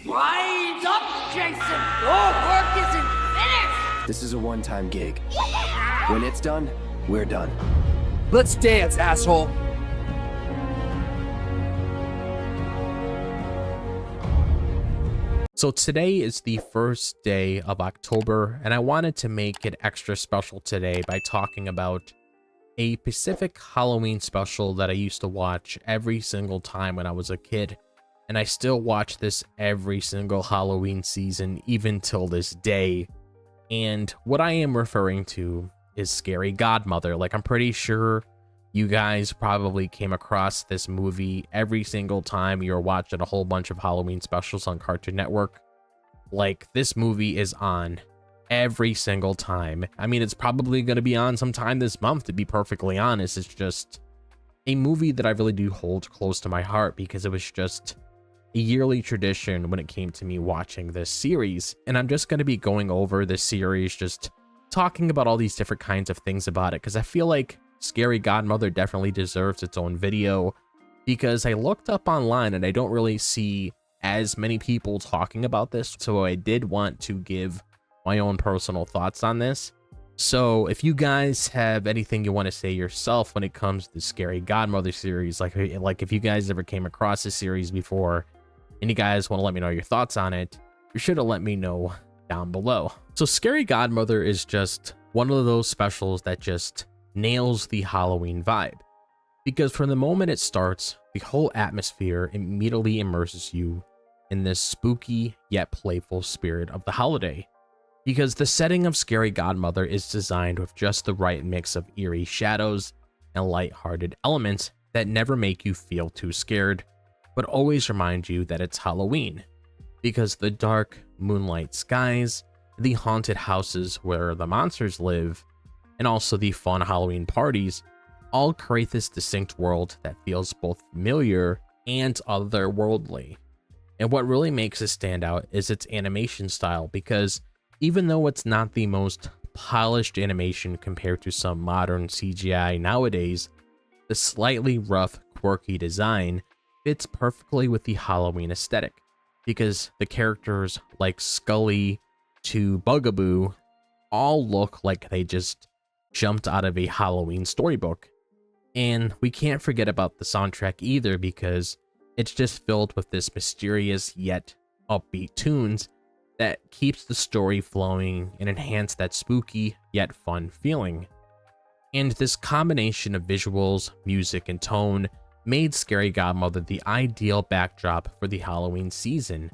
Rise up, Jason! Your work isn't finished! This is a one-time gig. When it's done, we're done. Let's dance, asshole! So today is the first day of October, and I wanted to make it extra special today by talking about a Pacific Halloween special that I used to watch every single time when I was a kid. And I still watch this every single Halloween season, even till this day. And what I am referring to is Scary Godmother. Like, I'm pretty sure you guys probably came across this movie every single time you were watching a whole bunch of Halloween specials on Cartoon Network. Like, this movie is on every single time. I mean, it's probably going to be on sometime this month, to be perfectly honest. It's just a movie that I really do hold close to my heart because it was just a yearly tradition when it came to me watching this series. And I'm just going to be going over this series, just talking about all these different kinds of things about it, because I feel like Scary Godmother definitely deserves its own video, because I looked up online and I don't really see as many people talking about this, so I did want to give my own personal thoughts on this. So if you guys have anything you want to say yourself when it comes to the Scary Godmother series, like if you guys ever came across this series before and you guys want to let me know your thoughts on it, you should have let me know down below. So Scary Godmother is just one of those specials that just nails the Halloween vibe, because from the moment it starts, the whole atmosphere immediately immerses you in this spooky yet playful spirit of the holiday. Because the setting of Scary Godmother is designed with just the right mix of eerie shadows and lighthearted elements that never make you feel too scared, but always remind you that it's Halloween. Because the dark moonlight skies, the haunted houses where the monsters live, and also the fun Halloween parties all create this distinct world that feels both familiar and otherworldly. And what really makes it stand out is its animation style, because even though it's not the most polished animation compared to some modern CGI nowadays, the slightly rough, quirky design fits perfectly with the Halloween aesthetic, because the characters like Scully to Bugaboo all look like they just jumped out of a Halloween storybook. And we can't forget about the soundtrack either, because it's just filled with this mysterious yet upbeat tunes that keeps the story flowing and enhance that spooky yet fun feeling. And this combination of visuals, music, and tone made Scary Godmother the ideal backdrop for the Halloween season,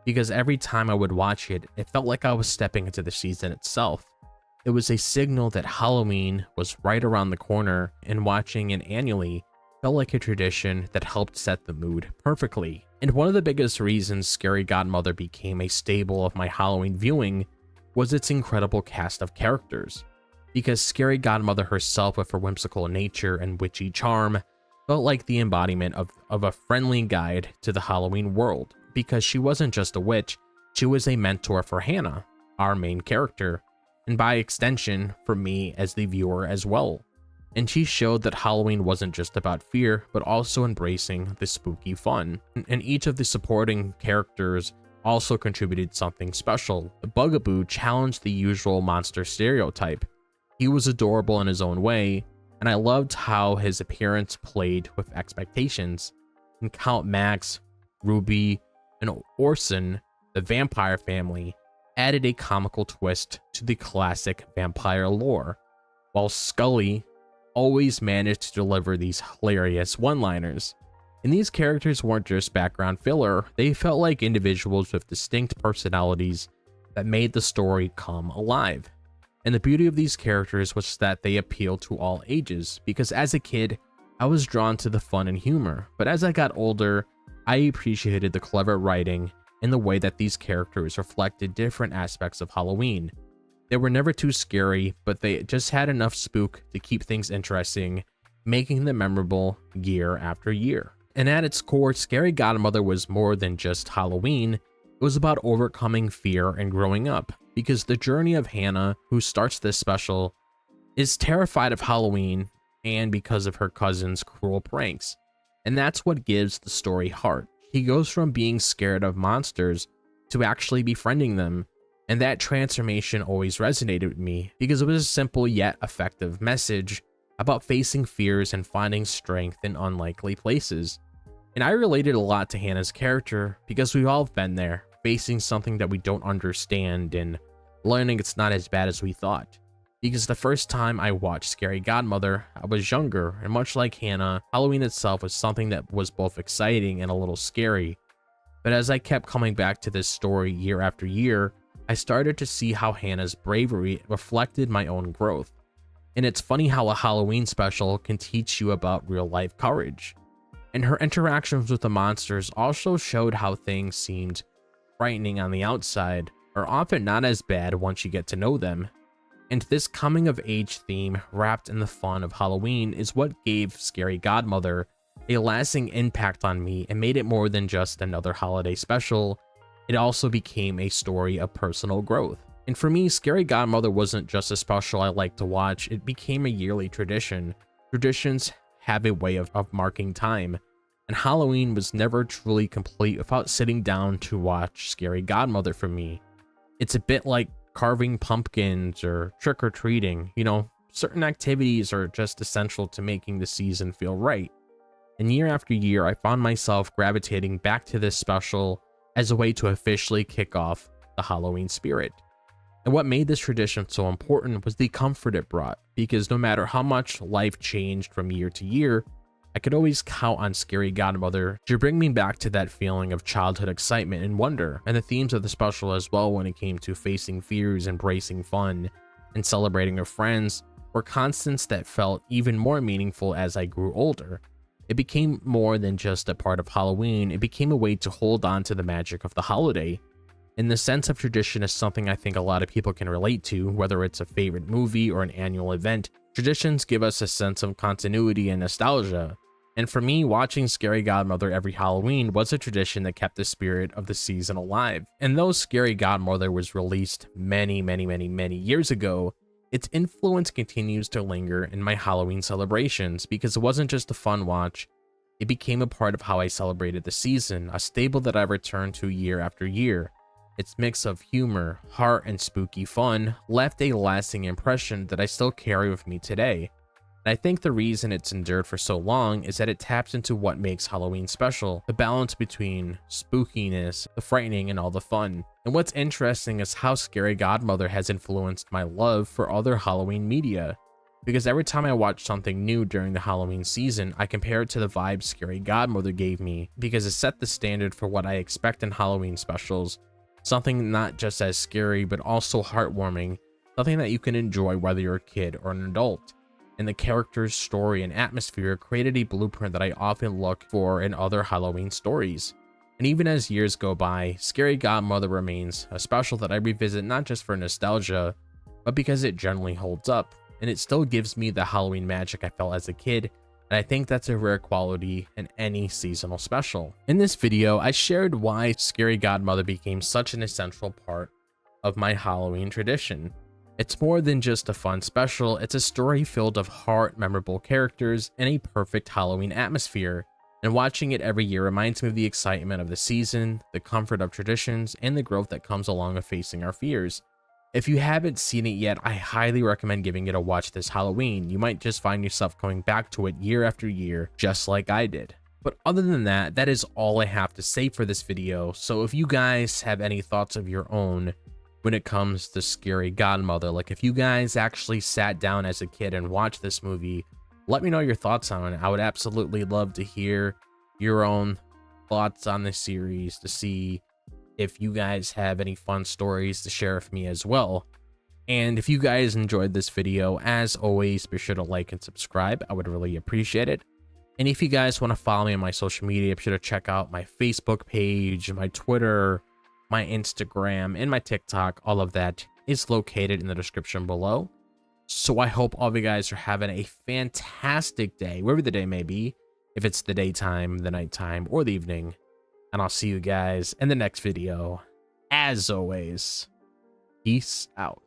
because every time I would watch it, it felt like I was stepping into the season itself. It was a signal that Halloween was right around the corner, and watching it annually felt like a tradition that helped set the mood perfectly. And one of the biggest reasons Scary Godmother became a staple of my Halloween viewing was its incredible cast of characters. Because Scary Godmother herself, with her whimsical nature and witchy charm, felt like the embodiment of a friendly guide to the Halloween world. Because she wasn't just a witch, she was a mentor for Hannah, our main character, and by extension for me as the viewer as well. And she showed that Halloween wasn't just about fear, but also embracing the spooky fun. And each of the supporting characters also contributed something special. The Bugaboo challenged the usual monster stereotype. He was adorable in his own way, and I loved how his appearance played with expectations. And Count Max, Ruby, and Orson, the vampire family, added a comical twist to the classic vampire lore, while Scully always managed to deliver these hilarious one-liners. And these characters weren't just background filler, they felt like individuals with distinct personalities that made the story come alive. And the beauty of these characters was that they appealed to all ages, because as a kid, I was drawn to the fun and humor, but as I got older, I appreciated the clever writing and the way that these characters reflected different aspects of Halloween. They were never too scary, but they just had enough spook to keep things interesting, making them memorable year after year. And at its core, Scary Godmother was more than just Halloween. It was about overcoming fear and growing up, because the journey of Hannah, who starts this special, is terrified of Halloween and because of her cousin's cruel pranks. And that's what gives the story heart. He goes from being scared of monsters to actually befriending them, and that transformation always resonated with me because it was a simple yet effective message about facing fears and finding strength in unlikely places. And I related a lot to Hannah's character because we've all been there, facing something that we don't understand and learning it's not as bad as we thought. Because the first time I watched Scary Godmother, I was younger, and much like Hannah, Halloween itself was something that was both exciting and a little scary. But as I kept coming back to this story year after year, I started to see how Hannah's bravery reflected my own growth. And it's funny how a Halloween special can teach you about real life courage. And her interactions with the monsters also showed how things seemed frightening on the outside are often not as bad once you get to know them. And this coming of age theme wrapped in the fun of Halloween is what gave Scary Godmother a lasting impact on me and made it more than just another holiday special. It also became a story of personal growth. And for me, Scary Godmother wasn't just a special I liked to watch, it became a yearly tradition. Traditions have a way of marking time, and Halloween was never truly complete without sitting down to watch Scary Godmother for me. It's a bit like carving pumpkins or trick-or-treating. You know, certain activities are just essential to making the season feel right. And year after year, I found myself gravitating back to this special as a way to officially kick off the Halloween spirit. And what made this tradition so important was the comfort it brought, because no matter how much life changed from year to year, I could always count on Scary Godmother to bring me back to that feeling of childhood excitement and wonder. And the themes of the special as well, when it came to facing fears, embracing fun, and celebrating with friends, were constants that felt even more meaningful as I grew older. It became more than just a part of Halloween, it became a way to hold on to the magic of the holiday. And the sense of tradition is something I think a lot of people can relate to, whether it's a favorite movie or an annual event. Traditions give us a sense of continuity and nostalgia. And for me, watching Scary Godmother every Halloween was a tradition that kept the spirit of the season alive. And though Scary Godmother was released many years ago, its influence continues to linger in my Halloween celebrations because it wasn't just a fun watch, it became a part of how I celebrated the season, a staple that I returned to year after year. Its mix of humor, heart, and spooky fun left a lasting impression that I still carry with me today. And I think the reason it's endured for so long is that it taps into what makes Halloween special, the balance between spookiness, the frightening, and all the fun. And what's interesting is how Scary Godmother has influenced my love for other Halloween media. Because every time I watch something new during the Halloween season, I compare it to the vibe Scary Godmother gave me, because it set the standard for what I expect in Halloween specials. Something not just as scary, but also heartwarming, something that you can enjoy whether you're a kid or an adult. And the character's story and atmosphere created a blueprint that I often look for in other Halloween stories. And even as years go by, Scary Godmother remains a special that I revisit not just for nostalgia, but because it generally holds up, and it still gives me the Halloween magic I felt as a kid, and I think that's a rare quality in any seasonal special. In this video, I shared why Scary Godmother became such an essential part of my Halloween tradition. It's more than just a fun special, it's a story filled of heart, memorable characters, and a perfect Halloween atmosphere. And watching it every year reminds me of the excitement of the season, the comfort of traditions, and the growth that comes along with facing our fears. If you haven't seen it yet, I highly recommend giving it a watch this Halloween. You might just find yourself coming back to it year after year, just like I did. But other than that, that is all I have to say for this video. So if you guys have any thoughts of your own when it comes to Scary Godmother, like if you guys actually sat down as a kid and watched this movie, let me know your thoughts on it. I would absolutely love to hear your own thoughts on this series, to see if you guys have any fun stories to share with me as well. And if you guys enjoyed this video, as always, be sure to like and subscribe. I would really appreciate it. And if you guys want to follow me on my social media, be sure to check out my Facebook page, my Twitter, my Instagram, and my TikTok. All of that is located in the description below. So I hope all of you guys are having a fantastic day, wherever the day may be, if it's the daytime, the nighttime, or the evening. And I'll see you guys in the next video. As always, peace out.